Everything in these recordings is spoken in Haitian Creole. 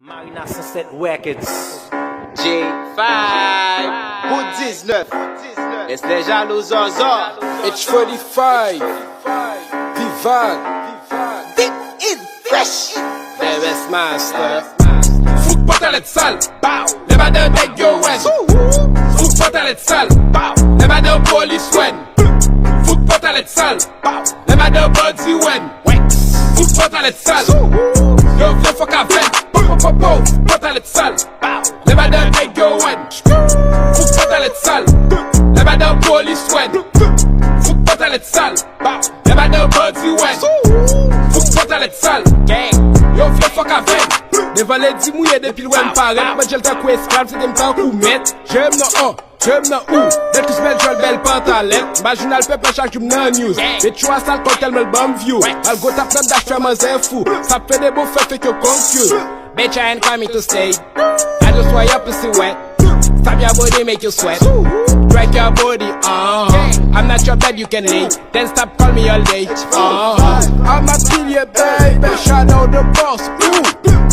Marina Sunset Records. J5 Bout 19 Laisse les jaloux zozo H45 Divan Deep in fresh The best master Foot patalet sale, bow. Never done take your win. Foot patalet sale, bow. Never done police win. Foot patalet sale, bow. Never done body win. Foot patalet sale. Yo, viens fuck a vent. Patalet sale, bow. Never done take your win. Foot patalet sale. Never done police win. Foot patalet sale, bow. Never done body win. Foot patalet sale, gang. Yo, viens fuck a vent. Devant les 10 mouillés depuis le web paraît. Moi j'ai le temps qu'on esclave, c'est des temps qu'on mette. J'aime non j'aime non où. Dès que je mets le belle pantalette. Marginal peuple chaque jour dans news. Et tu vois ça le cocktail me le bon view. Algo t'a plein d'acheter ma zin fou. Ça fait des beaux faits fait que concure. Bitch I ain't coming to stay. I just want your pussy wet. Stab your body make you sweat. Drag your body I'm not your bed you can lay. Then stop call me all day I'm not kill you baby. Shout out the boss.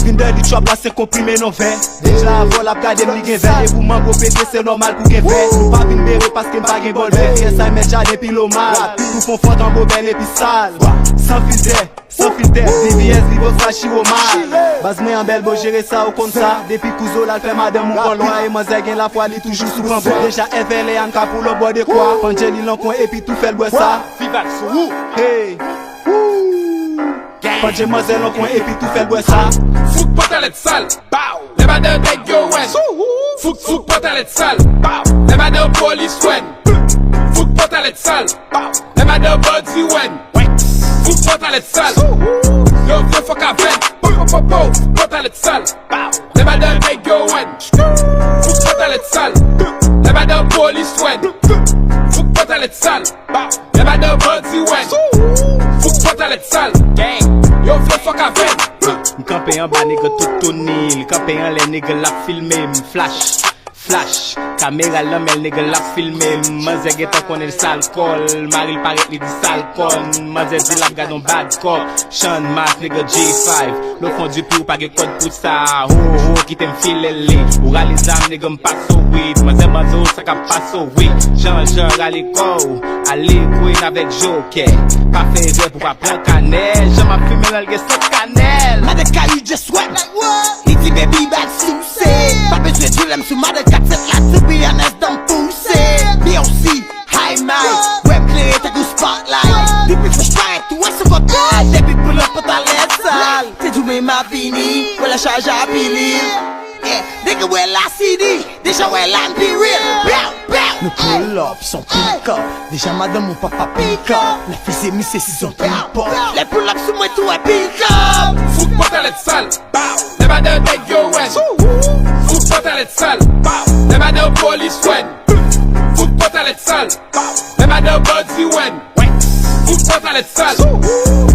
Vinde di chop la se komprime non ven. Deja avon la gade mi gen ven. E pou mango pete se normal pou gen ven. Nou pa vin bere paske m pa gen bol ven. Fye sa met jade pi lo mal. Pou fon fon tan bo bel epi sal. Sans filter, DVS li vos fachi o mal. Baz me an bel bo jere sa ou kon sa. Depi kouzo la fe madame ou kon loin. E man gen la fwa li toujou sou kan bon. Deja FL an ka pou lo bo de kwa. Panje li lan kon epi tou fel bwe sa. Vivac sou Hey Panje mazel lan kon epi tou fel bwe sa. Foot patalet sale, bow. Never done take your win. Foot patalet sale, bow. Never done police win. Foot patalet sale, bow. Never done body win. Foot patalet sale. Yo, viens fuck a vent. Patalet sale, bow. Never done take your win. Foot patalet sale. Never done police win. Foot patalet sale, bow. Never done body win. Foot patalet sale, gang. Yo, viens fuck a vent. M'kampe en bas nègre tout tourné. M'kampe en les nègres la filmer. Flash, caméra la mel nègre la filmer. M'azé getan konnen sal kol. Maril paret li di sal kon. M'azé di la gadon bad cop. Sean Mas nègre J5. Lo fond du pou pa ge code pour ça. Ho qui t'aime filele. Ou rali zam nègre m'passe au weed. M'azé mazo ça ka passe au weed. Jean rali go. Ali queen avec Joker. Pas fait vrai pour pas prendre cannelle. J'aime ma fumer l'algue sans cannelle. Mother car you just sweat like what? Itty baby back Susie. Pas besoin de l'aime sur mother car c'est là to be honest don't poussé. BOC, high mind. Web clear take a spotlight. Depuis que je parle tout est sur votre tête. Depuis pull up ta lettre sale. T'es du même à fini. Pour la charge à pili. Yeah, nigga well la CD. Déjà well la be real. Nous pull up, son pick up. Déjà madame ou papa pick up. La fille mis c'est si son pick up. Les pull up sous moi tout est pick up. Foot patalet sale, bow. Never done take your win. Foot patalet sale, bow. Never done police win. Foot patalet sale, bow. Never done body win. Foot patalet sale.